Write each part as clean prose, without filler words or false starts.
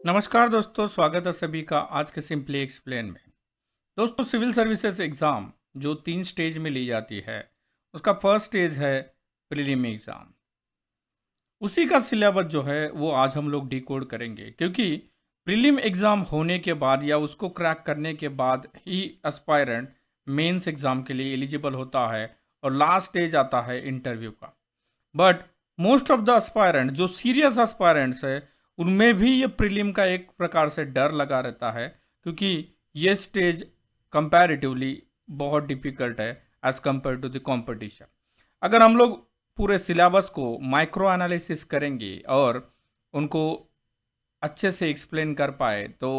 नमस्कार दोस्तों, स्वागत है सभी का आज के सिंपली एक्सप्लेन में। दोस्तों, सिविल सर्विसेज एग्ज़ाम जो 3 स्टेज में ली जाती है, उसका फर्स्ट स्टेज है प्रीलिम एग्ज़ाम। उसी का सिलेबस जो है वो आज हम लोग डिकोड करेंगे, क्योंकि प्रीलिम एग्ज़ाम होने के बाद या उसको क्रैक करने के बाद ही एस्पायरेंट मेंस एग्ज़ाम के लिए एलिजिबल होता है और लास्ट स्टेज आता है इंटरव्यू का। But most of the aspirant जो सीरियस एस्पायरेंट्स है, उनमें भी ये प्रीलिम का एक प्रकार से डर लगा रहता है, क्योंकि ये स्टेज कंपैरेटिवली बहुत डिफिकल्ट है as compare to the competition. अगर हम लोग पूरे सिलेबस को माइक्रो एनालिसिस करेंगे और उनको अच्छे से एक्सप्लेन कर पाए तो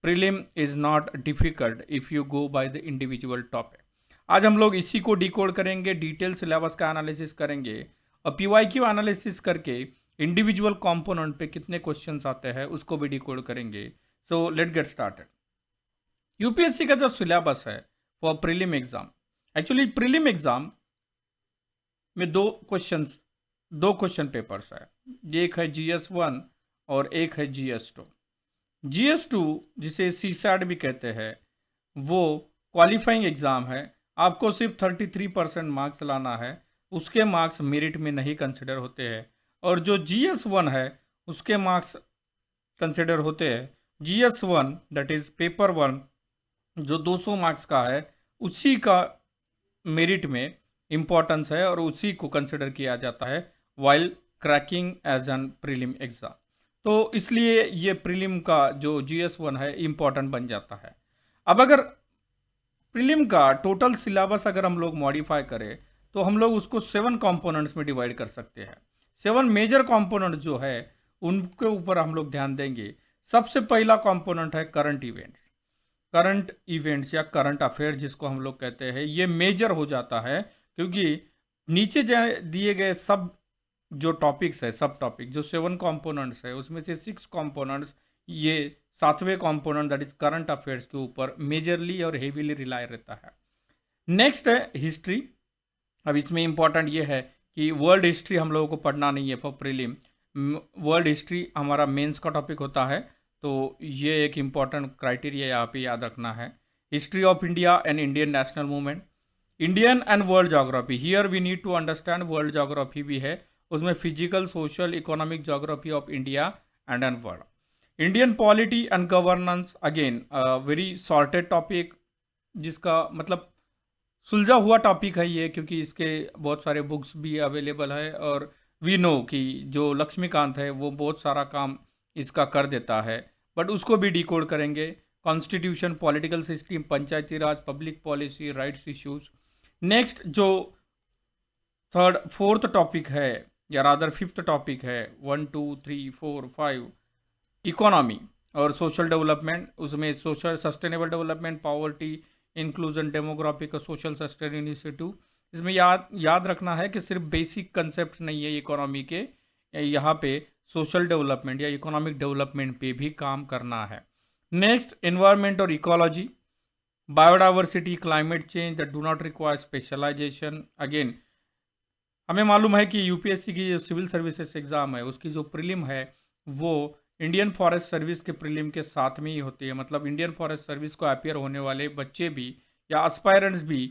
prelim is not difficult if you go by the individual topic. आज हम लोग इसी को डिकोड करेंगे, डिटेल सिलेबस का एनालिसिस करेंगे और पीवाईक्यू एनालिसिस करके इंडिविजुअल कंपोनेंट पे कितने क्वेश्चंस आते हैं उसको भी डिकोड करेंगे। So let get started. UPSC का जो सिलेबस है for prelim exam, actually prelim exam में दो क्वेश्चन पेपर्स है। एक है GS1 और एक है GS2। GS2 जिसे CSAT भी कहते हैं, वो क्वालिफाइंग एग्ज़ाम है। आपको सिर्फ 33% मार्क्स लाना है, उसके मार्क्स मेरिट में नहीं कंसिडर होते हैं। और जो GS1 है उसके मार्क्स कंसिडर होते हैं। GS1 दैट इज़ पेपर 1 जो 200 मार्क्स का है, उसी का मेरिट में इम्पोर्टेंस है और उसी को कंसिडर किया जाता है while cracking as an prelim exam. तो इसलिए ये प्रीलिम का जो GS1 है इम्पोर्टेंट बन जाता है। अब अगर प्रीलिम का टोटल सिलेबस अगर हम लोग मॉडिफाई करें तो हम लोग उसको 7 कंपोनेंट्स में डिवाइड कर सकते हैं। 7 मेजर कंपोनेंट जो है उनके ऊपर हम लोग ध्यान देंगे। सबसे पहला कंपोनेंट है करंट इवेंट्स। करंट इवेंट्स या करंट अफेयर जिसको हम लोग कहते हैं, ये मेजर हो जाता है, क्योंकि नीचे दिए गए सब जो टॉपिक्स है, सब टॉपिक जो 7 कंपोनेंट्स है, उसमें से 6 कंपोनेंट्स ये 7वें component that is current affairs के ऊपर मेजरली और हेवीली रिलाय रहता है। नेक्स्ट है हिस्ट्री। अब इसमें इंपॉर्टेंट ये है कि वर्ल्ड हिस्ट्री हम लोगों को पढ़ना नहीं है फॉर प्रीलिम। वर्ल्ड हिस्ट्री हमारा मेंस का टॉपिक होता है, तो ये एक इम्पॉर्टेंट क्राइटेरिया यहाँ पे याद रखना है। History of India and Indian national movement, Indian and world geography, here we need to understand world geography भी है उसमें, physical social economic geography of India and world. Indian polity and governance, again very sorted topic, जिसका मतलब सुलझा हुआ topic है ये, क्योंकि इसके बहुत सारे बुक्स भी अवेलेबल है और वी नो कि जो लक्ष्मीकांत है वो बहुत सारा काम इसका कर देता है, बट उसको भी डिकोड करेंगे। Constitution, political system, panchayati raj, public policy, rights issues. Next जो फोर्थ टॉपिक है या रादर फिफ्थ टॉपिक है, 1 2 3 4 5, इकोनॉमी और सोशल डेवलपमेंट। उसमें social sustainable development, poverty, inclusion, demographic और सोशल सस्टेन इनिशिएटिव। इसमें याद रखना है कि सिर्फ बेसिक कंसेप्ट नहीं है इकोनॉमी के, यहाँ पे सोशल डेवलपमेंट या इकोनॉमिक डेवलपमेंट पे भी काम करना है। नेक्स्ट एनवायरनमेंट और ecology, biodiversity, climate change that do not require specialization. Again हमें मालूम है कि यूपीएससी की जो सिविल सर्विसेज एग्ज़ाम है उसकी जो प्रीलिम है वो इंडियन फॉरेस्ट सर्विस के प्रीलिम के साथ में ही होती है। मतलब इंडियन फॉरेस्ट सर्विस को अपियर होने वाले बच्चे भी या एस्पायरेंट्स भी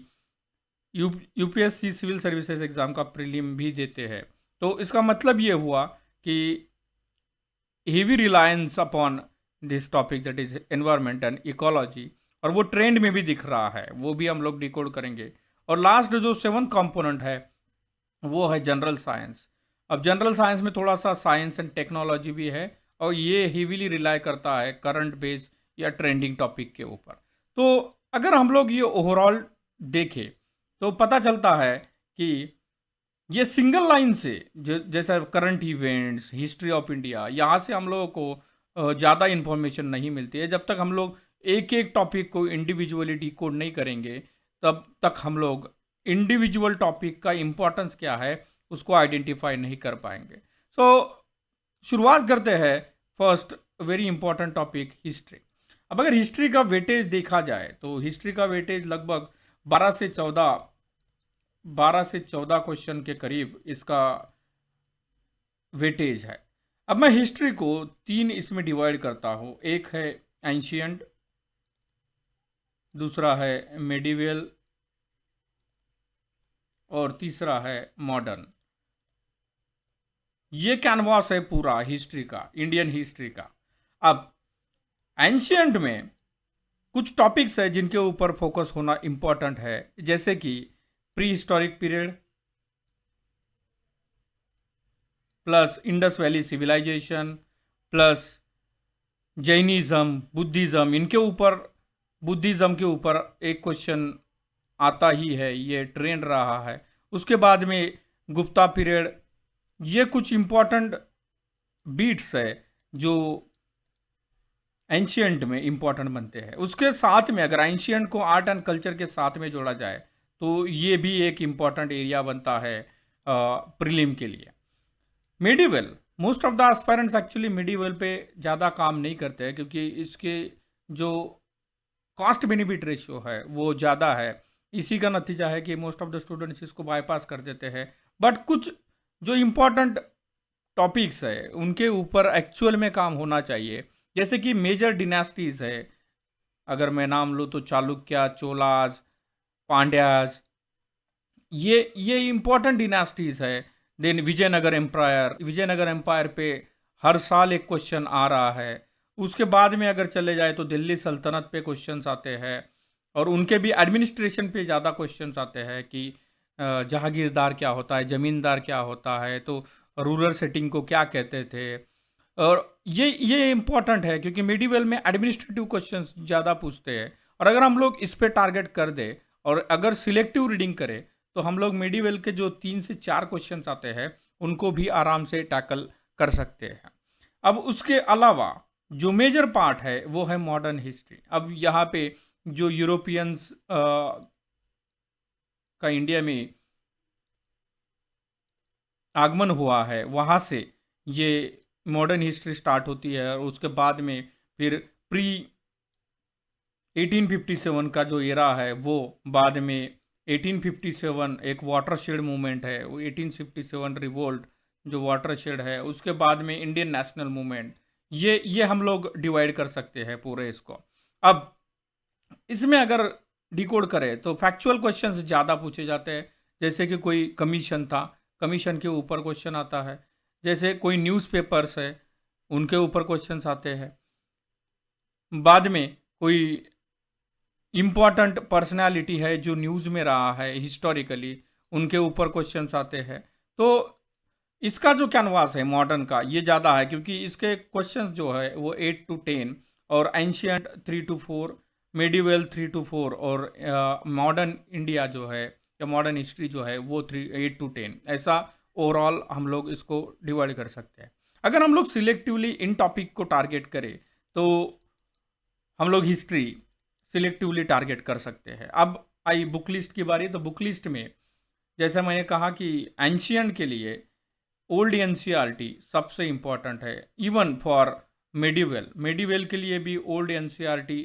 यूपीएससी सिविल सर्विसेज एग्ज़ाम का प्रीलिम भी देते हैं। तो इसका मतलब ये हुआ कि heavy Reliance upon this topic that is environment and ecology, और वो ट्रेंड में भी दिख रहा है, वो भी हम लोग डिकोड करेंगे। और लास्ट जो 7th कंपोनेंट है वो है जनरल साइंस। अब जनरल साइंस में थोड़ा सा साइंस एंड टेक्नोलॉजी भी है और ये हेवीली रिलाई करता है करंट बेस या ट्रेंडिंग टॉपिक के ऊपर। तो अगर हम लोग ये ओवरऑल देखें तो पता चलता है कि ये सिंगल लाइन से जैसा current events, history of India, यहाँ से हम लोगों को ज़्यादा इन्फॉर्मेशन नहीं मिलती है। जब तक हम लोग एक एक टॉपिक को इंडिविजुअली डिकोड नहीं करेंगे तब तक हम लोग इंडिविजुअल टॉपिक का इम्पोर्टेंस क्या है उसको आइडेंटिफाई नहीं कर पाएंगे। सो शुरुआत करते हैं first very important topic history. अब अगर हिस्ट्री का वेटेज देखा जाए तो हिस्ट्री का वेटेज लगभग 12 से 14 क्वेश्चन के करीब इसका वेटेज है। अब मैं हिस्ट्री को 3 इसमें डिवाइड करता हूँ। एक है एंशियंट, दूसरा है मेडिवल और तीसरा है मॉडर्न। ये कैनवास है पूरा हिस्ट्री का, इंडियन हिस्ट्री का। अब एंशियंट में कुछ टॉपिक्स है जिनके ऊपर फोकस होना इंपॉर्टेंट है, जैसे कि pre historic period plus Indus valley civilization plus Jainism, Buddhism. इनके ऊपर, बुद्धिज्म के ऊपर एक क्वेश्चन आता ही है, ये ट्रेंड रहा है। उसके बाद में गुप्ता पीरियड। ये कुछ इंपॉर्टेंट बीट्स है जो एंशियंट में इंपॉर्टेंट बनते हैं। उसके साथ में अगर एंशियंट को आर्ट एंड कल्चर के साथ में जोड़ा जाए तो ये भी एक इंपॉर्टेंट एरिया बनता है प्रीलिम के लिए। Medieval, most of the aspirants actually medieval पे ज़्यादा काम नहीं करते हैं, क्योंकि इसके जो कॉस्ट बेनिफिट रेशियो है वो ज़्यादा है। इसी का नतीजा है कि मोस्ट ऑफ द स्टूडेंट्स इसको बाईपास कर देते हैं। बट कुछ जो इम्पोर्टेंट टॉपिक्स है उनके ऊपर एक्चुअल में काम होना चाहिए, जैसे कि मेजर डिनास्टीज है। अगर मैं नाम लूँ तो चालुक्य, चोलाज, पांड्याज, ये इम्पोर्टेंट डिनास्टीज है। Then Vijayanagara empire, Vijayanagara empire पे हर साल एक क्वेश्चन आ रहा है। उसके बाद में अगर चले जाए तो दिल्ली सल्तनत पे क्वेश्चंस आते हैं, और उनके भी एडमिनिस्ट्रेशन पे ज़्यादा क्वेश्चंस आते हैं कि जहागीरदार क्या होता है, ज़मींदार क्या होता है, तो रूरल सेटिंग को क्या कहते थे। और ये इम्पॉर्टेंट है क्योंकि मिडिवल में एडमिनिस्ट्रेटिव क्वेश्चंस ज़्यादा पूछते हैं। और अगर हम लोग इस पे टारगेट कर दे और अगर सिलेक्टिव रीडिंग करें तो हम लोग मिडिवल के जो 3 से 4 क्वेश्चंस आते हैं उनको भी आराम से टैकल कर सकते हैं। अब उसके अलावा जो मेजर पार्ट है वो है मॉडर्न हिस्ट्री। अब यहाँ पे जो यूरोपियंस का इंडिया में आगमन हुआ है वहाँ से ये मॉडर्न हिस्ट्री स्टार्ट होती है, और उसके बाद में फिर प्री 1857 का जो एरा है वो बाद में 1857 एक वाटरशेड मूवमेंट है, वो 1857 रिवोल्ट जो वाटरशेड है, उसके बाद में इंडियन नेशनल मूवमेंट। ये हम लोग डिवाइड कर सकते हैं पूरे इसको। अब इसमें अगर डिकोड करें तो फैक्चुअल क्वेश्चंस ज़्यादा पूछे जाते हैं, जैसे कि कोई कमीशन था, कमीशन के ऊपर क्वेश्चन आता है। जैसे कोई न्यूज़पेपर्स है उनके ऊपर क्वेश्चंस आते हैं। बाद में कोई इम्पॉर्टेंट पर्सनालिटी है जो न्यूज़ में रहा है हिस्टोरिकली, उनके ऊपर क्वेश्चंस आते हैं। तो इसका जो कैनवास है मॉडर्न का ये ज़्यादा है, क्योंकि इसके क्वेश्चंस जो है वो 8 to 10, और एंशियंट 3 to 4, मेडिवल 3 to 4, और मॉडर्न इंडिया जो है या मॉडर्न हिस्ट्री जो है वो 8 to 10। ऐसा ओवरऑल हम लोग इसको डिवाइड कर सकते हैं। अगर हम लोग सिलेक्टिवली इन टॉपिक को टारगेट करें तो हम लोग हिस्ट्री सिलेक्टिवली टारगेट कर सकते हैं। अब आई बुक लिस्ट की बारी, तो बुक लिस्ट में जैसे मैंने कहा कि एंशियंट के लिए ओल्ड एनसीईआरटी सबसे इम्पॉर्टेंट है। इवन फॉर मेडिवल के लिए भी ओल्ड एनसीईआरटी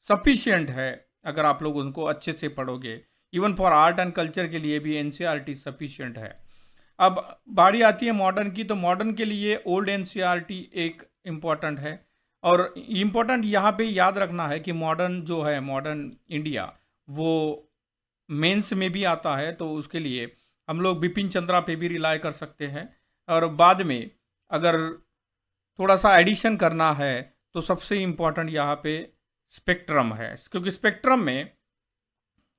सफिशिएंट है अगर आप लोग उनको अच्छे से पढ़ोगे। Even for art and culture के लिए भी एनसीईआरटी सफिशिएंट है। अब बारी आती है मॉडर्न की, तो मॉडर्न के लिए ओल्ड एनसीईआरटी एक इम्पॉर्टेंट है। और इम्पॉर्टेंट यहाँ पे याद रखना है कि मॉडर्न जो है, मॉडर्न इंडिया, वो मेंस में भी आता है, तो उसके लिए हम लोग बिपिन चंद्रा पे भी रिलाय कर सकते हैं। और बाद में अगर थोड़ा सा एडिशन करना है तो सबसे इम्पॉर्टेंट यहाँ पे स्पेक्ट्रम है, क्योंकि स्पेक्ट्रम में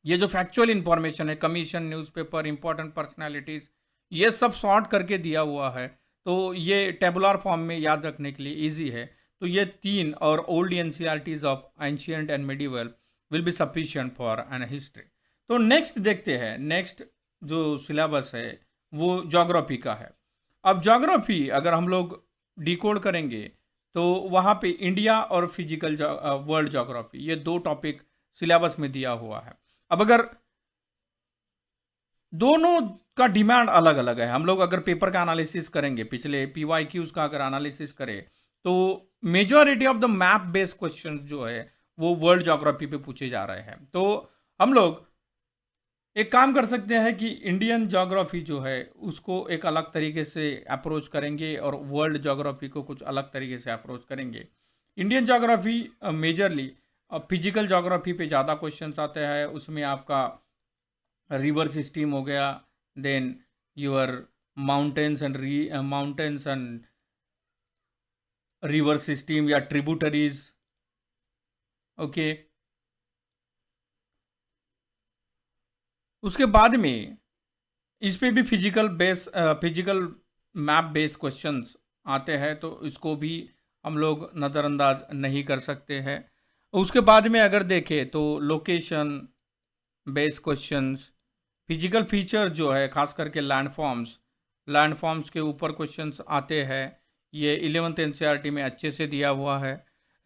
ये जो फैक्चुअल इंफॉर्मेशन है, कमीशन, न्यूज़पेपर, इंपॉर्टेंट पर्सनालिटीज़, ये सब सॉर्ट करके दिया हुआ है, तो ये टेबुलर फॉर्म में याद रखने के लिए इजी है। तो ये 3 और old NCERTs of ancient and medieval will be sufficient for an history. तो नेक्स्ट देखते हैं, नेक्स्ट जो सिलेबस है वो ज्योग्राफी का है। अब ज्योग्राफी अगर हम लोग डिकोड करेंगे तो वहाँ पे इंडिया और फिजिकल वर्ल्ड ज्योग्राफी, ये 2 टॉपिक सिलेबस में दिया हुआ है। अब अगर दोनों का डिमांड अलग अलग है, हम लोग अगर पेपर का एनालिसिस करेंगे, पिछले PYQs का अगर एनालिसिस करें तो majority of the map based questions जो है वो वर्ल्ड ज्योग्राफी पे पूछे जा रहे हैं। तो हम लोग एक काम कर सकते हैं कि इंडियन ज्योग्राफी जो है उसको एक अलग तरीके से अप्रोच करेंगे और वर्ल्ड ज्योग्राफी को कुछ अलग तरीके से अप्रोच करेंगे। Indian geography majorly physical geography पे ज़्यादा क्वेश्चंस आते हैं, उसमें आपका रिवर सिस्टम हो गया, then your mountains and river system या ट्रिब्यूटरीज। ओके, उसके बाद में इस पे भी फिजिकल मैप बेस्ड क्वेश्चंस आते हैं, तो इसको भी हम लोग नज़रअंदाज नहीं कर सकते हैं। उसके बाद में अगर देखें तो location based questions, physical feature जो है खास करके लैंडफॉर्म्स के ऊपर क्वेश्चंस आते हैं, ये 11th एनसीईआरटी में अच्छे से दिया हुआ है।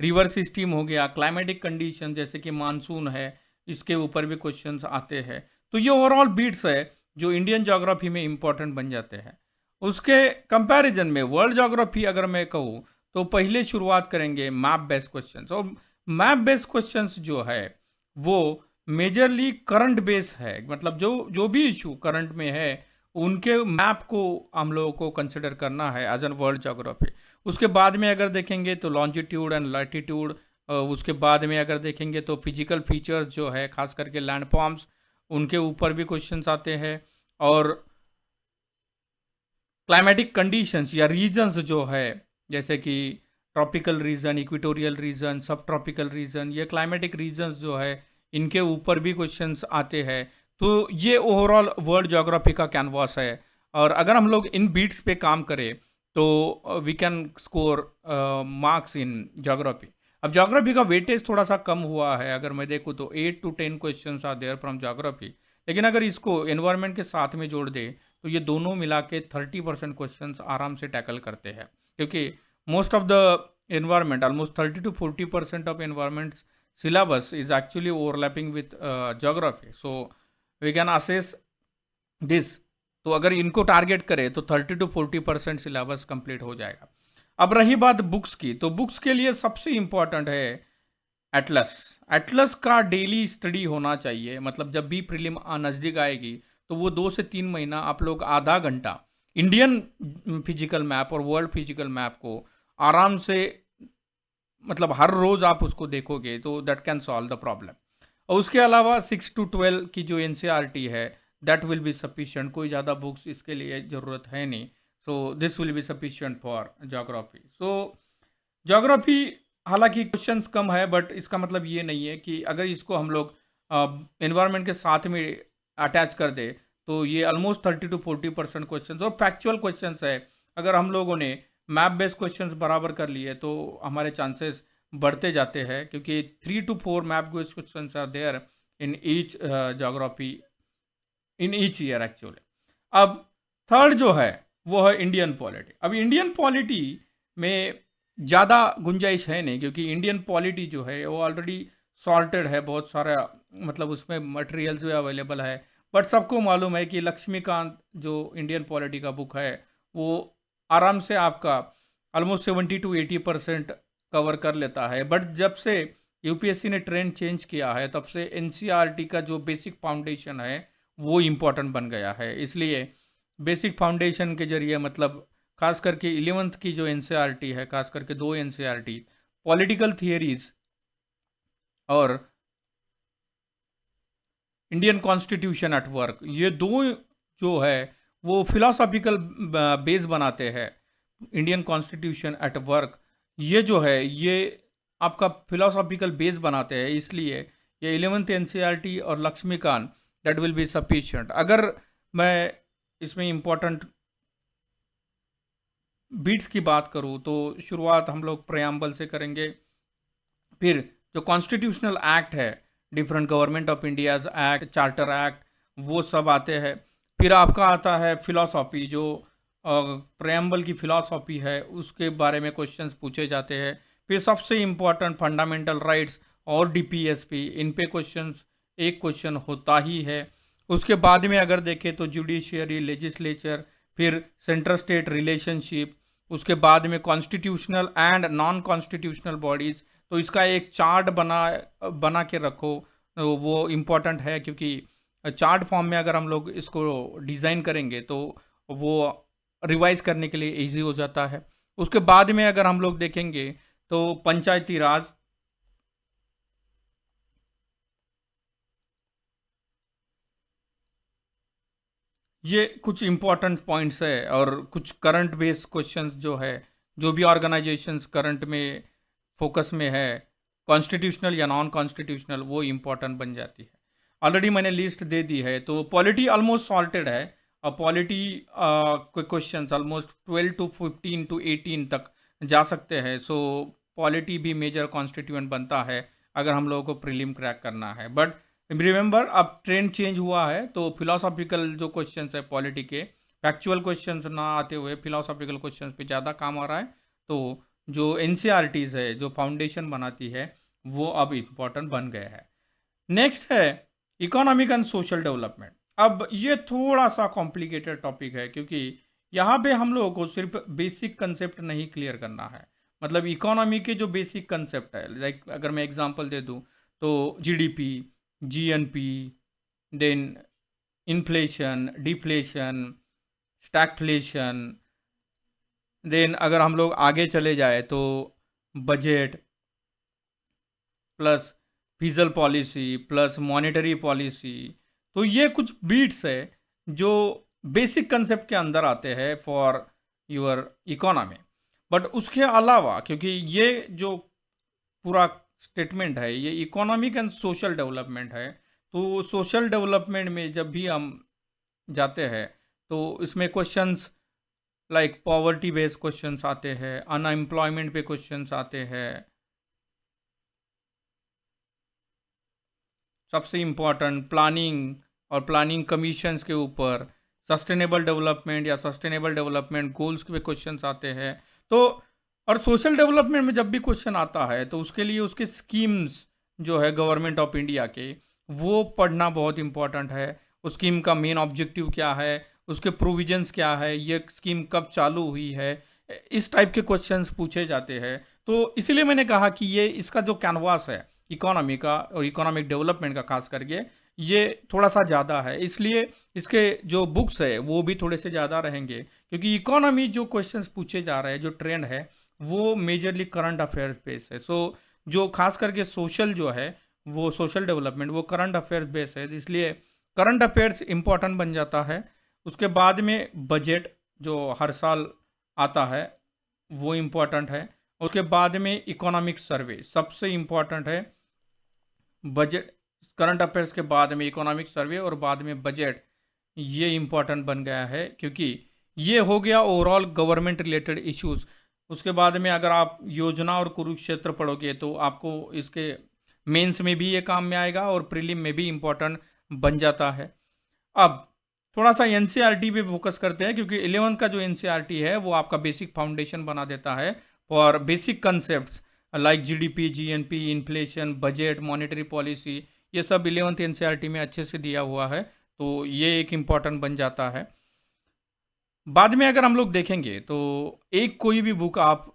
रिवर सिस्टम हो गया, क्लाइमेटिक कंडीशन जैसे कि मानसून है, इसके ऊपर भी क्वेश्चंस आते हैं। तो ये ओवरऑल बीट्स है जो इंडियन ज्योग्राफी में इंपॉर्टेंट बन जाते हैं। उसके कंपैरिजन में वर्ल्ड ज्योग्राफी अगर मैं कहूँ तो पहले शुरुआत करेंगे मैप बेस्ड क्वेश्चंस। और मैप बेस्ड क्वेश्चंस जो है वो मेजरली करंट बेस है, मतलब जो जो भी इशू करंट में है उनके मैप को हम लोगों को कंसिडर करना है एज एन वर्ल्ड ज्योग्राफी। उसके बाद में अगर देखेंगे तो लॉन्जिट्यूड एंड लैटिट्यूड, उसके बाद में अगर देखेंगे तो फिजिकल फीचर्स जो है खास करके लैंडफॉर्म्स, उनके ऊपर भी क्वेश्चंस आते हैं। और क्लाइमेटिक कंडीशंस या रीजन्स जो है जैसे कि ट्रॉपिकल रीजन, इक्वेटोरियल रीजन, सब ट्रॉपिकल रीजन, ये क्लाइमेटिक रीजन्स जो है इनके ऊपर भी क्वेश्चंस आते हैं। तो ये ओवरऑल वर्ल्ड ज्योग्राफी का कैनवास है, और अगर हम लोग इन बीट्स पे काम करें तो we can score marks in geography. अब ज्योग्राफी का वेटेज थोड़ा सा कम हुआ है, अगर मैं देखूँ तो 8 to 10 questions are there from geography, लेकिन अगर इसको एनवायरनमेंट के साथ में जोड़ दे तो ये दोनों मिला के 30% क्वेश्चन आराम से टैकल करते हैं, क्योंकि most of the environment, almost 30 to 40% of environment syllabus is actually overlapping with geography, so we can assess this। तो अगर इनको टारगेट करें तो 30 to 40% सिलेबस कंप्लीट हो जाएगा। अब रही बात बुक्स की, तो बुक्स के लिए सबसे इम्पॉर्टेंट है एटलस। एटलस का डेली स्टडी होना चाहिए, मतलब जब भी प्रीलिम नज़दीक आएगी तो वो 2 से 3 महीना आप लोग आधा घंटा इंडियन फिजिकल मैप और वर्ल्ड फिजिकल मैप को आराम से, मतलब हर रोज़ आप उसको देखोगे तो that can solve the problem. और उसके अलावा 6 to 12 की जो एनसीईआरटी है दैट विल बी सफिशिएंट, कोई ज़्यादा बुक्स इसके लिए ज़रूरत है नहीं। So this will be sufficient for geography. So geography हालांकि क्वेश्चंस कम है, बट इसका मतलब ये नहीं है कि अगर इसको हम लोग एनवायरनमेंट के साथ में अटैच कर दे तो ये ऑलमोस्ट 30 to 40% क्वेश्चंस और फैक्चुअल क्वेश्चंस है। अगर हम लोगों ने मैप बेस्ड क्वेश्चंस बराबर कर लिए तो हमारे चांसेस बढ़ते जाते हैं, क्योंकि 3 to 4 map based questions are there in each geography in each year actually. अब थर्ड जो है वो है इंडियन पॉलिटी। अब इंडियन पॉलिटी में ज़्यादा गुंजाइश है नहीं, क्योंकि इंडियन पॉलिटी जो है वो ऑलरेडी सॉर्टेड है, बहुत सारा मतलब उसमें मटेरियल्स भी अवेलेबल है। बट सबको मालूम है कि लक्ष्मीकांत जो इंडियन पॉलिटी का बुक है वो आराम से आपका ऑलमोस्ट 70 to 80% कवर कर लेता है। बट जब से यूपीएससी ने ट्रेंड चेंज किया है तब से एनसीईआरटी का जो बेसिक फाउंडेशन है वो इम्पोर्टेंट बन गया है। इसलिए बेसिक फाउंडेशन के जरिए, मतलब खास करके 11th की जो एनसीईआरटी है, खास करके 2 एनसीईआरटी पॉलिटिकल थियरीज और इंडियन कॉन्स्टिट्यूशन एट वर्क, ये दो जो है वो फिलोसॉफिकल बेस बनाते हैं। इंडियन कॉन्स्टिट्यूशन एट वर्क ये जो है ये आपका फिलोसॉफिकल बेस बनाते हैं, इसलिए ये 11th एनसीईआरटी और Laxmikanth that will be sufficient. अगर मैं इसमें इम्पोर्टेंट बीट्स की बात करूँ तो शुरुआत हम लोग प्रेम्बल से करेंगे, फिर जो कॉन्स्टिट्यूशनल एक्ट है, different government of India's act, charter act, वो सब आते हैं। फिर आपका आता है फिलॉसफी, जो प्रेम्बल की फिलॉसफी है उसके बारे में क्वेश्चंस पूछे जाते हैं। फिर सबसे इम्पोर्टेंट फंडामेंटल राइट्स और डीपीएसपी, इन पे क्वेश्चंस एक क्वेश्चन होता ही है। उसके बाद में अगर देखें तो जुडिशियरी, लेजिस्लेचर, फिर सेंट्रल स्टेट रिलेशनशिप, उसके बाद में constitutional and non constitutional bodies. तो इसका एक चार्ट बना के रखो, वो इम्पोर्टेंट है, क्योंकि चार्ट फॉर्म में अगर हम लोग इसको डिज़ाइन करेंगे तो वो रिवाइज करने के लिए इजी हो जाता है। उसके बाद में अगर हम लोग देखेंगे तो पंचायती राज, ये कुछ इम्पोर्टेंट पॉइंट्स है और कुछ करंट बेस्ड क्वेश्चंस जो है, जो भी ऑर्गेनाइजेशंस करंट में फोकस में है, कॉन्स्टिट्यूशनल या नॉन कॉन्स्टिट्यूशनल, वो इम्पोर्टेंट बन जाती है। ऑलरेडी मैंने लिस्ट दे दी है, तो पॉलिटी ऑलमोस्ट सॉल्टेड है। और पॉलिटी के क्वेश्चंस ऑलमोस्ट 12 टू 15 टू 18 तक जा सकते हैं। सो पॉलिटी भी मेजर कॉन्स्टिट्यूएंट बनता है अगर हम लोगों को प्रीलिम क्रैक करना है। बट रिमेंबर, अब ट्रेंड चेंज हुआ है, तो फिलोसॉफिकल जो क्वेश्चंस है पॉलिटी के, फैक्चुअल क्वेश्चंस ना आते हुए फिलोसॉफिकल क्वेश्चंस पे ज़्यादा काम आ रहा है। तो जो एनसीईआरटीज़ है, जो फाउंडेशन बनाती है, वो अब इम्पोर्टेंट बन गए हैं। नेक्स्ट है इकोनॉमिक एंड सोशल डेवलपमेंट। अब ये थोड़ा सा कॉम्प्लिकेटेड टॉपिक है, क्योंकि यहाँ पे हम लोगों को सिर्फ बेसिक कंसेप्ट नहीं क्लियर करना है। मतलब इकोनॉमी के जो बेसिक कंसेप्ट है, लाइक अगर मैं एग्जांपल दे दूँ तो GDP, GNP, then inflation, deflation, stagflation, then अगर हम लोग आगे चले जाए तो budget plus fiscal policy plus monetary policy. तो ये कुछ बीट्स है जो बेसिक कंसेप्ट के अंदर आते हैं फॉर योर इकोनॉमी। बट उसके अलावा, क्योंकि ये जो पूरा स्टेटमेंट है ये इकोनॉमिक एंड सोशल डेवलपमेंट है, तो सोशल डेवलपमेंट में जब भी हम जाते हैं तो इसमें questions like poverty based questions आते हैं, अनएम्प्लॉयमेंट पे क्वेश्चंस आते हैं। सबसे इम्पोर्टेंट प्लानिंग और प्लानिंग कमीशंस के ऊपर, सस्टेनेबल डेवलपमेंट या सस्टेनेबल डेवलपमेंट गोल्स पे क्वेश्चंस आते हैं। तो और सोशल डेवलपमेंट में जब भी क्वेश्चन आता है तो उसके लिए उसके स्कीम्स जो है गवर्नमेंट ऑफ इंडिया के, वो पढ़ना बहुत इंपॉर्टेंट है। उस स्कीम का मेन ऑब्जेक्टिव क्या है, उसके प्रोविजंस क्या है, ये स्कीम कब चालू हुई है, इस टाइप के क्वेश्चंस पूछे जाते हैं। तो इसीलिए मैंने कहा कि ये इसका जो कैनवास है इकोनॉमी का और इकोनॉमिक डेवलपमेंट का खास करके, ये थोड़ा सा ज़्यादा है। इसलिए इसके जो बुक्स है वो भी थोड़े से ज़्यादा रहेंगे, क्योंकि इकोनॉमी जो क्वेश्चंस पूछे जा रहे हैं, जो ट्रेंड है, वो मेजरली करंट अफेयर्स बेस है। सो जो खास करके सोशल जो है, वो सोशल डेवलपमेंट वो करंट अफेयर्स बेस है, इसलिए करंट अफेयर्स इंपॉर्टेंट बन जाता है। उसके बाद में बजट जो हर साल आता है वो इम्पोर्टेंट है। उसके बाद में इकोनॉमिक सर्वे सबसे इम्पोर्टेंट है। बजट, करंट अफेयर्स के बाद में इकोनॉमिक सर्वे और बाद में बजट, ये इम्पोर्टेंट बन गया है, क्योंकि ये हो गया ओवरऑल गवर्नमेंट रिलेटेड इश्यूज। उसके बाद में अगर आप योजना और कुरुक्षेत्र पढ़ोगे तो आपको इसके मेंस में भी ये काम में आएगा और प्रीलिम में भी इम्पोर्टेंट बन जाता है। अब थोड़ा सा एनसीईआरटी पे फोकस करते हैं, क्योंकि 11th का जो एनसीईआरटी है वो आपका बेसिक फाउंडेशन बना देता है for basic concept like GDP, GNP, inflation, budget, monetary policy. ये सब 11th एनसीईआरटी में अच्छे से दिया हुआ है, तो ये एक इम्पॉर्टेंट बन जाता है। बाद में अगर हम लोग देखेंगे तो एक कोई भी बुक आप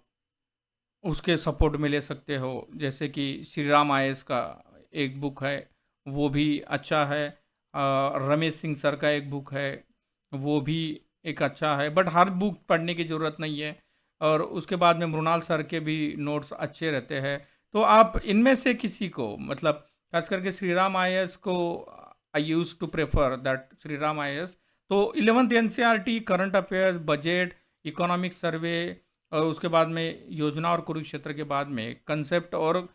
उसके सपोर्ट में ले सकते हो, जैसे कि श्री राम आईएएस का एक बुक है, वो भी अच्छा है। रमेश सिंह सर का एक बुक है, वो भी एक अच्छा है, बट हर बुक पढ़ने की ज़रूरत नहीं है। और उसके बाद में मृणाल सर के भी नोट्स अच्छे रहते हैं। तो आप इनमें से किसी को, मतलब खास करके श्री राम आईएएस को I use to prefer that Shri Ram IAS. तो 11th NCERT, current affairs, budget, economic survey और उसके बाद में योजना और कुरुक्षेत्र के बाद में कंसेप्ट और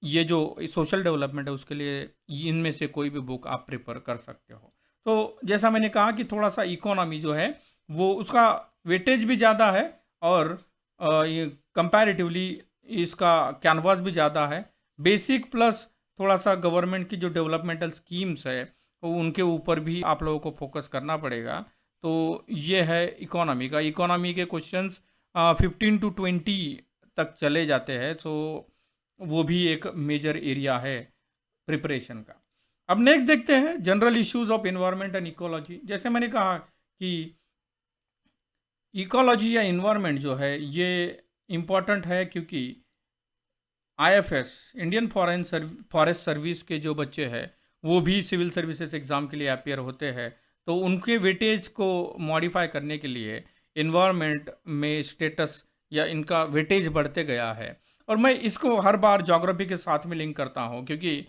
ये जो सोशल डेवलपमेंट है, उसके लिए इनमें से कोई भी बुक आप प्रेफर कर सकते हो। तो जैसा मैंने कहा कि थोड़ा सा इकोनॉमी जो है वो उसका वेटेज भी ज़्यादा है और ये कंपैरेटिवली इसका कैनवास भी ज़्यादा है। बेसिक प्लस थोड़ा सा गवर्नमेंट की जो डेवलपमेंटल स्कीम्स है तो उनके ऊपर भी आप लोगों को फोकस करना पड़ेगा। तो ये है इकोनॉमी का। इकोनॉमी के क्वेश्चंस 15 टू 20 तक चले जाते हैं, तो वो भी एक मेजर एरिया है प्रिपरेशन का। अब नेक्स्ट देखते हैं general issues of environment and ecology. जैसे मैंने कहा कि इकोलॉजी या इन्वायरमेंट जो है ये इम्पॉर्टेंट है, क्योंकि आईएफएस, इंडियन फॉरेस्ट सर्विस के जो बच्चे हैं वो भी सिविल सर्विसेज एग्ज़ाम के लिए अपियर होते हैं। तो उनके वेटेज को मॉडिफाई करने के लिए एनवायरनमेंट में स्टेटस या इनका वेटेज बढ़ते गया है। और मैं इसको हर बार ज्योग्राफी के साथ में लिंक करता हूँ, क्योंकि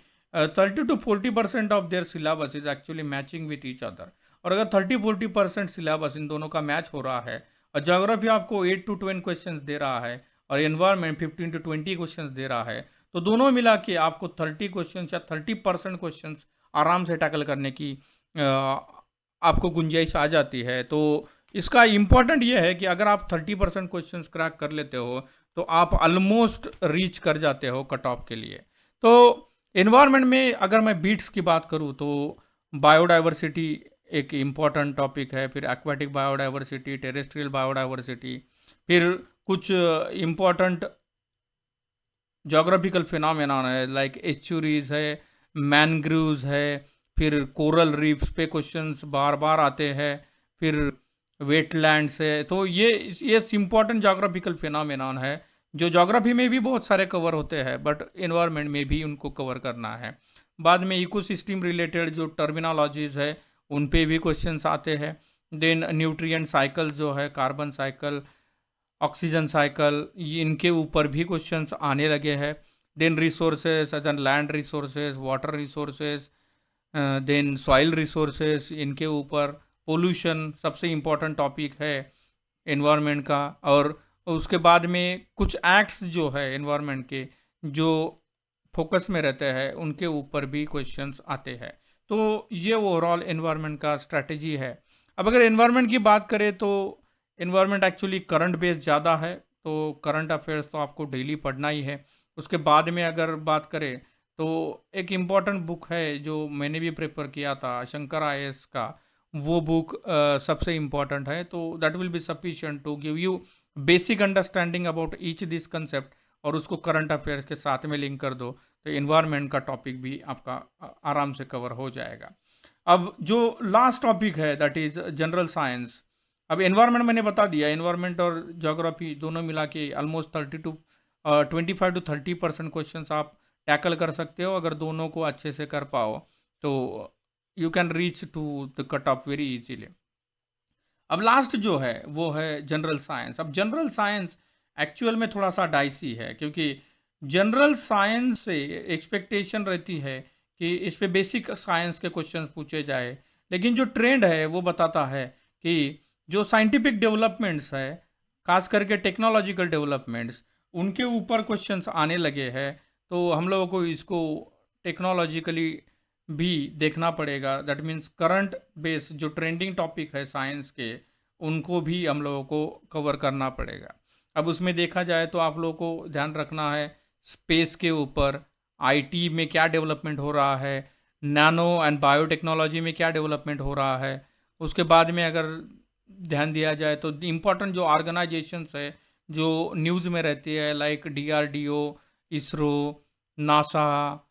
30 to 40% of their syllabus is actually matching with each other. और अगर 30-40% सिलेबस इन दोनों का मैच हो रहा है और ज्योग्राफी आपको 8 to 10 क्वेश्चन दे रहा है और एनवायरनमेंट 15 to 20 क्वेश्चन दे रहा है, तो दोनों मिला के आपको 30 क्वेश्चन या 30% क्वेश्चन आराम से टैकल करने की आपको गुंजाइश आ जाती है। तो इसका इम्पोर्टेंट ये है कि अगर आप 30% क्वेश्चन क्रैक कर लेते हो तो आप ऑलमोस्ट रीच कर जाते हो कट ऑफ के लिए। तो एनवायरनमेंट में अगर मैं बीट्स की बात करूँ तो बायोडाइवर्सिटी एक इम्पॉर्टेंट टॉपिक है, फिर एक्वाटिक बायोडाइवर्सिटी, टेरेस्ट्रियल बायोडाइवर्सिटी, फिर कुछ इम्पॉर्टेंट जोग्राफिकल फिनोमेना है लाइक एस्चुरीज है, मैनग्रूव्स है, फिर कोरल रीफ्स पे क्वेश्चंस बार बार आते हैं, फिर वेटलैंड्स है। तो ये इम्पॉर्टेंट जोग्राफिकल फिनोमेना है जो जोग्राफी में भी बहुत सारे कवर होते हैं, बट एनवायरनमेंट में भी उनको कवर करना है। बाद में इकोसिस्टम रिलेटेड जो टर्मिनोलॉजीज है उन पे भी क्वेश्चंस आते हैं। देन न्यूट्रिएंट साइकिल जो है, कार्बन साइकिल, ऑक्सीजन साइकिल, इनके ऊपर भी क्वेश्चंस आने लगे हैं। Then resources, then land resources, water resources, then soil resources, इनके ऊपर पोल्यूशन सबसे इम्पोर्टेंट टॉपिक है एनवायरनमेंट का। और उसके बाद में कुछ एक्ट्स जो है एनवायरनमेंट के जो फोकस में रहते हैं उनके ऊपर भी क्वेश्चंस आते हैं। तो ये ओवरऑल एनवायरनमेंट का स्ट्रैटेजी है। अब अगर एनवायरनमेंट की बात करें तो एनवायरनमेंट एक्चुअली करंट बेस्ड ज़्यादा है, तो करंट अफेयर्स तो आपको डेली पढ़ना ही है। उसके बाद में अगर बात करें तो एक इम्पॉर्टेंट बुक है जो मैंने भी प्रेफर किया था शंकर आईएएस का, वो बुक सबसे इम्पॉर्टेंट है। तो that will be sufficient to give you basic understanding about each this concept, और उसको करंट अफेयर्स के साथ में लिंक कर दो तो एनवायरनमेंट का टॉपिक भी आपका आराम से कवर हो जाएगा। अब जो लास्ट टॉपिक है दैट इज जनरल साइंस। अब एनवायरनमेंट मैंने बता दिया, एनवायरनमेंट और ज्योग्राफी दोनों मिला के ऑलमोस्ट 25 to 30% क्वेश्चन आप टैकल कर सकते हो। अगर दोनों को अच्छे से कर पाओ तो you can reach to the cut off very easily. अब लास्ट जो है वो है जनरल साइंस। अब जनरल साइंस एक्चुअल में थोड़ा सा डाइसी है, क्योंकि जनरल साइंस से एक्सपेक्टेशन रहती है कि इस पे बेसिक साइंस के क्वेश्चंस पूछे जाए, लेकिन जो ट्रेंड है वो बताता है कि जो साइंटिफिक डेवलपमेंट्स है, खास करके टेक्नोलॉजिकल डेवलपमेंट्स, उनके ऊपर क्वेश्चंस आने लगे हैं। तो हम लोगों को इसको टेक्नोलॉजिकली भी देखना पड़ेगा। दैट मीन्स करंट बेस जो ट्रेंडिंग टॉपिक है साइंस के, उनको भी हम लोगों को कवर करना पड़ेगा। अब उसमें देखा जाए तो आप लोगों को ध्यान रखना है स्पेस के ऊपर, आईटी में क्या डेवलपमेंट हो रहा है, नैनो एंड बायोटेक्नोलॉजी में क्या डेवलपमेंट हो रहा है। उसके बाद में अगर ध्यान दिया जाए तो इम्पोर्टेंट जो ऑर्गेनाइजेशंस है जो न्यूज़ में रहती है लाइक डीआरडीओ, इसरो, नासा,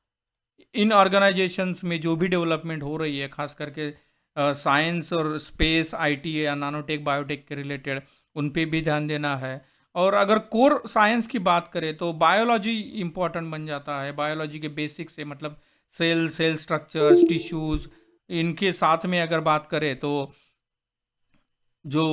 इन ऑर्गेनाइजेशंस में जो भी डेवलपमेंट हो रही है खास करके साइंस और स्पेस, आईटी या नानोटेक बायोटेक के रिलेटेड, उन पे भी ध्यान देना है। और अगर कोर साइंस की बात करें तो बायोलॉजी इम्पोर्टेंट बन जाता है। बायोलॉजी के बेसिक से मतलब सेल स्ट्रक्चर्स, टिश्यूज, इनके साथ में अगर बात करें तो जो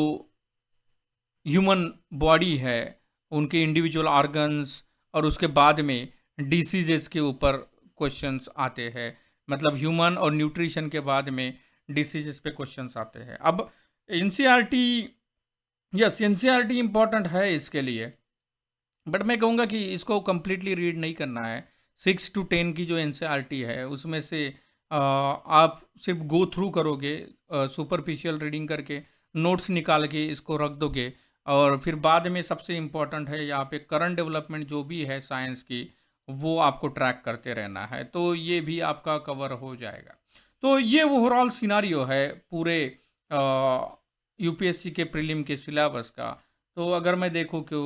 ह्यूमन बॉडी है उनके इंडिविजुअल ऑर्गन्स, और उसके बाद में डिसीजेस के ऊपर क्वेश्चंस आते हैं। मतलब ह्यूमन और न्यूट्रिशन के बाद में डिसीजेस पे क्वेश्चंस आते हैं। अब एनसीईआरटी, यस एनसीईआरटी इम्पॉर्टेंट है इसके लिए, बट मैं कहूँगा कि इसको कम्प्लीटली रीड नहीं करना है। 6 to 10 की जो एनसीईआरटी है उसमें से आप सिर्फ गो थ्रू करोगे, सुपरफिशियल रीडिंग करके नोट्स निकाल के इसको रख दोगे, और फिर बाद में सबसे इम्पॉर्टेंट है यहाँ पे करंट डेवलपमेंट जो भी है साइंस की, वो आपको ट्रैक करते रहना है, तो ये भी आपका कवर हो जाएगा। तो ये ओवरऑल सिनारियो है पूरे यूपीएससी के प्रीलिम के सिलेबस का। तो अगर मैं देखूँ कि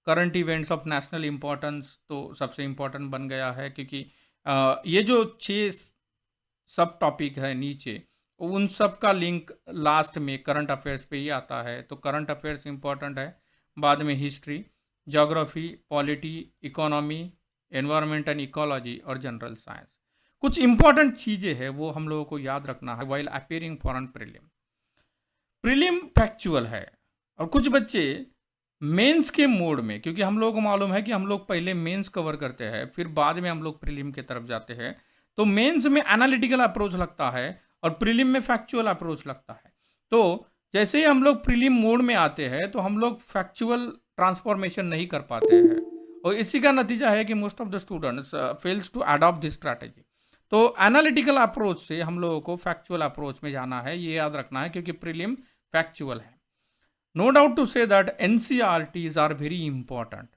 current events of national importance तो सबसे इम्पोर्टेंट बन गया है, क्योंकि ये जो 6 सब टॉपिक है नीचे, उन सब का लिंक लास्ट में करंट अफेयर्स पे ही आता है। तो करंट अफेयर्स इम्पोर्टेंट है, बाद में history, geography, polity, economy, environment and ecology और जनरल साइंस। कुछ इंपॉर्टेंट चीज़ें हैं वो हम लोगों को याद रखना है while appearing for an prelim. Prelim factual है और कुछ बच्चे मेंस के मोड में, क्योंकि हम लोगों को मालूम है कि हम लोग पहले मेंस कवर करते हैं फिर बाद में हम लोग प्रीलिम की तरफ जाते हैं, तो मेंस में एनालिटिकल अप्रोच लगता है और प्रीलिम में फैक्चुअल अप्रोच लगता है। तो जैसे ही हम लोग प्रीलिम मोड में आते हैं तो हम लोग फैक्चुअल ट्रांसफॉर्मेशन नहीं कर पाते हैं और इसी का नतीजा है कि most of the students fails to adopt this strategy. तो एनालिटिकल अप्रोच से हम लोगों को फैक्चुअल अप्रोच में जाना है, ये याद रखना है, क्योंकि प्रीलिम फैक्चुअल है। No doubt to say that NCERTs are very important.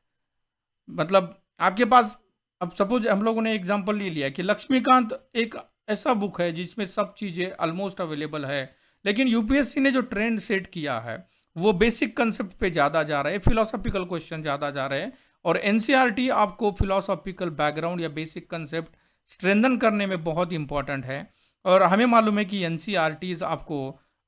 मतलब आपके पास, अब सपोज हम लोगों ने एग्जांपल ले लिया कि लक्ष्मीकांत एक ऐसा बुक है जिसमें सब चीज़ें ऑलमोस्ट अवेलेबल है, लेकिन यूपीएससी ने जो ट्रेंड सेट किया है वो बेसिक कंसेप्ट पे ज़्यादा जा रहे हैं, फिलोसॉफिकल क्वेश्चन ज़्यादा जा रहे हैं, और एनसीईआरटी आपको फिलोसॉफिकल बैकग्राउंड या बेसिक कंसेप्ट स्ट्रेंथन करने में बहुत इंपॉर्टेंट है। और हमें मालूम है कि एनसीईआरटीज आपको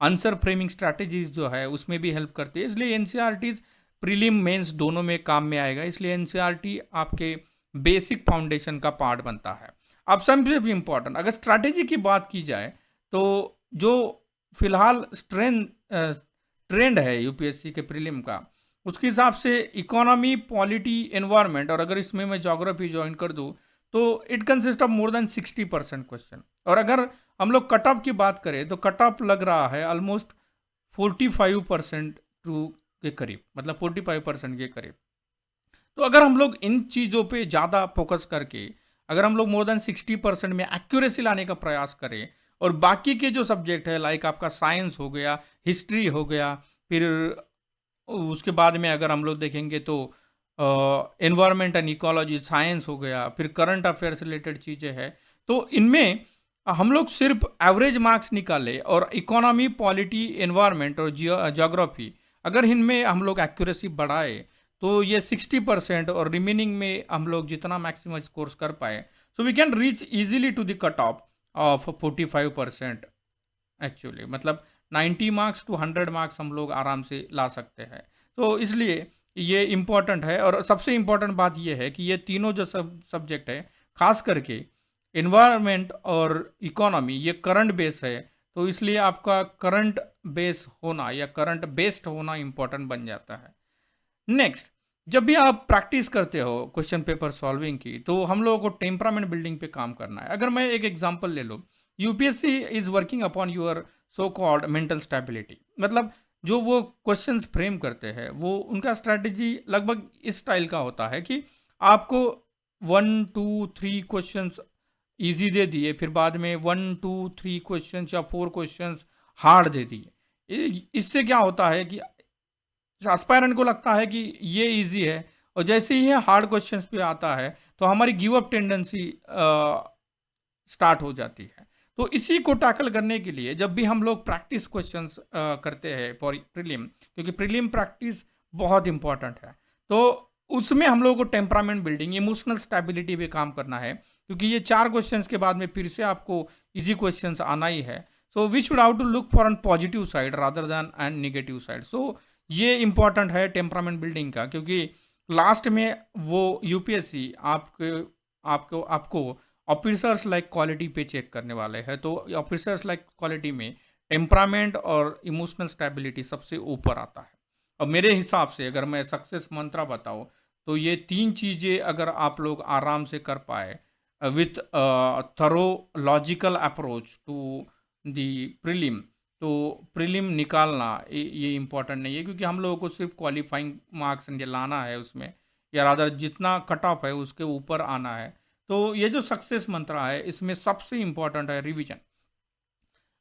आंसर फ्रेमिंग स्ट्रैटेजीज जो है उसमें भी हेल्प करती है, इसलिए एनसीईआरटीज प्रीलिम मेंस दोनों में काम में आएगा, इसलिए एनसीईआरटी आपके बेसिक फाउंडेशन का पार्ट बनता है। अब सबसे भी इम्पोर्टेंट अगर स्ट्रैटेजी की बात की जाए तो जो फिलहाल ट्रेंड है यूपीएससी के प्रीलिम का, उसके हिसाब से इकोनॉमी, पॉलिटी, एनवायरनमेंट, और अगर इसमें मैं ज्योग्राफी ज्वाइन कर दूँ तो it consist of more than 60% question. और अगर हम लोग कट ऑफ की बात करें तो कट ऑफ लग रहा है ऑलमोस्ट 45% टू के करीब, मतलब 45% के करीब। तो अगर हम लोग इन चीज़ों पे ज़्यादा फोकस करके अगर हम लोग मोर देन 60% में एक्यूरेसी लाने का प्रयास करें, और बाकी के जो सब्जेक्ट है लाइक आपका साइंस हो गया, हिस्ट्री हो गया, फिर उसके बाद में अगर हम लोग देखेंगे तो एनवायरनमेंट एंड इकोलॉजी साइंस हो गया, फिर करंट अफेयर्स रिलेटेड चीज़ें हैं, तो इनमें हम लोग सिर्फ एवरेज मार्क्स निकाले और इकोनॉमी, पॉलिटी, एनवायरनमेंट और ज्योग्राफी अगर इनमें हम लोग एक्यूरेसी बढ़ाए तो ये 60% और रिमेनिंग में हम लोग जितना मैक्सिमम स्कोर्स कर पाए, so we can reach easily to the cut off 45% actually, मतलब 90 मार्क्स टू 100 मार्क्स हम लोग आराम से ला सकते हैं। तो इसलिए ये इम्पॉर्टेंट है, और सबसे इम्पॉर्टेंट बात ये है कि ये तीनों जो सब्जेक्ट है, खास करके इन्वायरमेंट और इकोनॉमी, ये करंट बेस है, तो इसलिए आपका करंट बेस होना या करंट बेस्ड होना इम्पॉर्टेंट बन जाता है। नेक्स्ट, जब भी आप प्रैक्टिस करते हो क्वेश्चन पेपर सॉल्विंग की, तो हम लोगों को टेम्परामेंट बिल्डिंग पे काम करना है। अगर मैं एक एग्जांपल ले लूँ, UPSC is working upon your so called mental stability, मतलब जो वो क्वेश्चंस फ्रेम करते हैं वो उनका स्ट्रैटेजी लगभग इस स्टाइल का होता है कि आपको 1 2 3 क्वेश्चंस इजी दे दिए, फिर बाद में 1 2 3 क्वेश्चंस या 4 क्वेश्चंस हार्ड दे दिए। इससे क्या होता है कि एस्पायरेंट को लगता है कि ये इजी है, और जैसे ही ये हार्ड क्वेश्चंस पे आता है तो हमारी गिव अप टेंडेंसी स्टार्ट हो जाती है। तो इसी को टैकल करने के लिए जब भी हम लोग प्रैक्टिस क्वेश्चंस करते हैं फॉर प्रीलिम, क्योंकि प्रीलिम प्रैक्टिस बहुत इंपॉर्टेंट है, तो उसमें हम लोगों को टेम्परामेंट बिल्डिंग, इमोशनल स्टेबिलिटी पे काम करना है, क्योंकि ये 4 क्वेश्चंस के बाद में फिर से आपको इजी क्वेश्चंस आना ही है। So we should how to look for an positive side rather than an negative side. So ये इंपॉर्टेंट है टेम्परामेंट बिल्डिंग का, क्योंकि लास्ट में वो यूपीएससी आपको आपको आपको ऑफिसर्स लाइक क्वालिटी पे चेक करने वाले हैं। तो ऑफिसर्स लाइक क्वालिटी में टेम्परामेंट और इमोशनल स्टेबिलिटी सबसे ऊपर आता है। अब मेरे हिसाब से अगर मैं सक्सेस मंत्रा बताऊं तो ये 3 चीज़ें अगर आप लोग आराम से कर पाए with thorough logical approach to the prelim, तो प्रीलिम निकालना ये इम्पोर्टेंट नहीं है, क्योंकि हम लोगों को सिर्फ क्वालिफाइंग मार्क्स लाना है उसमें, या रादर जितना कट ऑफ है उसके ऊपर आना है। तो ये जो सक्सेस मंत्रा है इसमें सबसे इम्पोर्टेंट है रिवीजन।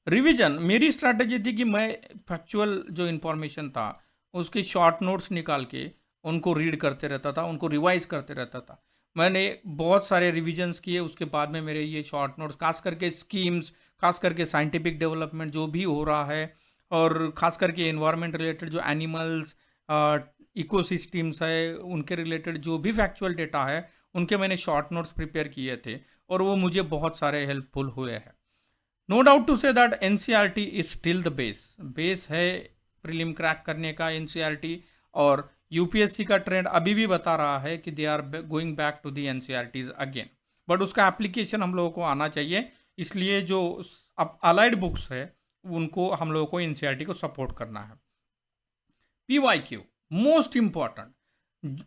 रिवीजन मेरी स्ट्रैटेजी थी कि मैं फैक्चुअल जो इन्फॉर्मेशन था उसके शॉर्ट नोट्स निकाल के उनको रीड करते रहता था, उनको रिवाइज करते रहता था। मैंने बहुत सारे रिविजन्स किए, उसके बाद में मेरे ये शॉर्ट नोट्स, खास करके स्कीम्स, खास करके साइंटिफिक डेवलपमेंट जो भी हो रहा है, और खास करके एनवायरनमेंट रिलेटेड जो एनिमल्स, इकोसिस्टम्स है, उनके रिलेटेड जो भी फैक्चुअल डेटा है उनके मैंने शॉर्ट नोट्स प्रिपेयर किए थे, और वो मुझे बहुत सारे हेल्पफुल हुए हैं। No doubt to say that NCERT is still the base है प्रीलिम क्रैक करने का एनसीईआरटी, और यूपीएससी का ट्रेंड अभी भी बता रहा है कि they are going back to the NCERTs again. But उसका एप्लीकेशन हम लोगों को आना चाहिए। इसलिए जो अब अलाइड बुक्स है उनको हम लोगों को एनसीईआरटी को सपोर्ट करना है। पीवाईक्यू मोस्ट इंपॉर्टेंट,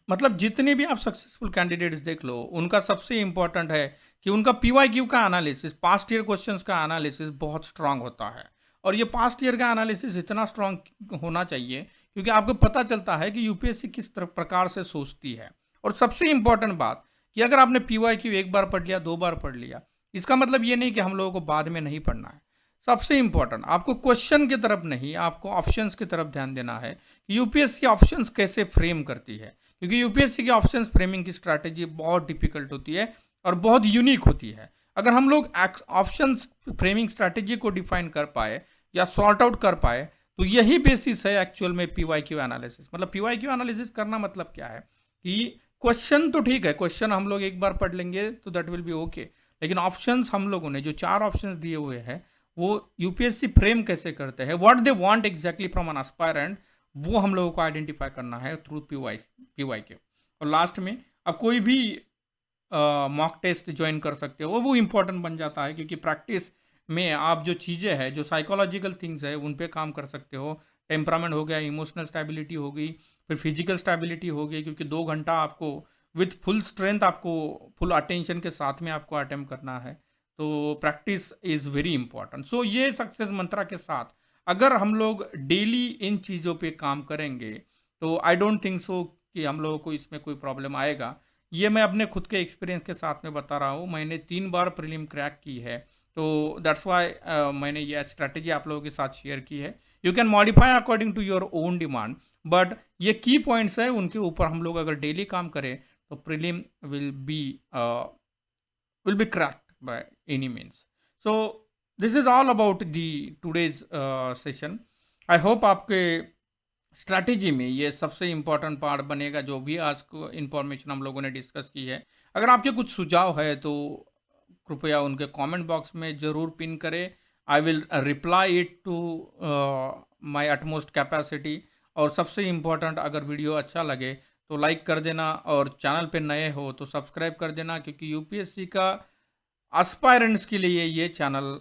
मतलब जितने भी आप सक्सेसफुल कैंडिडेट्स देख लो उनका सबसे इंपॉर्टेंट है कि उनका पीवाईक्यू का एनालिसिस, पास्ट ईयर क्वेश्चंस का एनालिसिस बहुत स्ट्रांग होता है। और ये पास्ट ईयर का एनालिसिस इतना स्ट्रांग होना चाहिए क्योंकि आपको पता चलता है कि यूपीएससी किस प्रकार से सोचती है। और सबसे इंपॉर्टेंट बात कि अगर आपने पीवाईक्यू एक बार पढ़ लिया, 2 बार पढ़ लिया, इसका मतलब ये नहीं कि हम लोगों को बाद में नहीं पढ़ना है। सबसे इंपॉर्टेंट आपको क्वेश्चन की तरफ नहीं, आपको ऑप्शंस की तरफ ध्यान देना है कि यूपीएससी ऑप्शंस कैसे फ्रेम करती है, क्योंकि यूपीएससी की ऑप्शंस फ्रेमिंग की स्ट्रैटेजी बहुत डिफिकल्ट होती है और बहुत यूनिक होती है। अगर हम लोग ऑप्शंस फ्रेमिंग स्ट्रैटेजी को डिफाइन कर पाए या सॉर्ट आउट कर पाए तो यही बेसिस है एक्चुअल में पीवाईक्यू एनालिसिस। मतलब पीवाईक्यू एनालिसिस करना मतलब क्या है कि क्वेश्चन तो ठीक है, क्वेश्चन हम लोग एक बार पढ़ लेंगे तो दैट विल बी ओके, लेकिन ऑप्शंस हम लोगों ने जो 4 ऑप्शंस दिए हुए हैं वो यूपीएससी फ्रेम कैसे करते हैं, what they want exactly from an aspirant, वो हम लोगों को आइडेंटिफाई करना है थ्रू पीवाईक्यू। और लास्ट में आप कोई भी मॉक टेस्ट ज्वाइन कर सकते हो, वो इंपॉर्टेंट बन जाता है क्योंकि प्रैक्टिस में आप जो चीज़ें हैं, जो साइकोलॉजिकल थिंग्स है, उन पे काम कर सकते हो। टेम्परामेंट हो गया, इमोशनल स्टेबिलिटी हो गई, फिर फिजिकल स्टेबिलिटी हो गई, क्योंकि 2 घंटा आपको विथ फुल स्ट्रेंथ, आपको फुल अटेंशन के साथ में आपको अटेम्प्ट करना है। तो प्रैक्टिस इज़ वेरी इंपॉर्टेंट। सो ये सक्सेस मंत्रा के साथ अगर हम लोग डेली इन चीज़ों पे काम करेंगे तो आई डोंट थिंक सो कि हम लोगों को इसमें कोई प्रॉब्लम आएगा। ये मैं अपने खुद के एक्सपीरियंस के साथ में बता रहा हूँ। मैंने 3 बार प्रीलिम क्रैक की है, तो दैट्स वाई मैंने ये स्ट्रैटेजी आप लोगों के साथ शेयर की है। You can modify according to your own demand, but ये की पॉइंट्स है, उनके ऊपर हम लोग अगर डेली काम करें तो prelim will be cracked by any means. So this is all about the today's session. I hope आपके स्ट्रैटेजी में ये सबसे इम्पोर्टेंट पार्ट बनेगा जो भी आज को इन्फॉर्मेशन हम लोगों ने डिस्कस की है। अगर आपके कुछ सुझाव है तो कृपया उनके कमेंट बॉक्स में ज़रूर पिन करें। I will reply it to my utmost capacity. और सबसे इम्पोर्टेंट, अगर वीडियो अच्छा लगे तो लाइक कर देना और चैनल पे नए हो तो सब्सक्राइब कर देना, क्योंकि यूपीएससी का एस्पायरेंट्स के लिए ये चैनल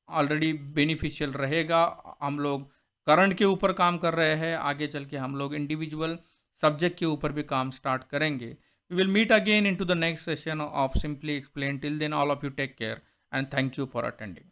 ऑलरेडी बेनिफिशियल रहेगा। हम लोग करंट के ऊपर काम कर रहे हैं, आगे चल के हम लोग इंडिविजुअल सब्जेक्ट के ऊपर भी काम स्टार्ट करेंगे। We will meet again in to the next session of simply explain. Till then all of you take care and thank you for attending.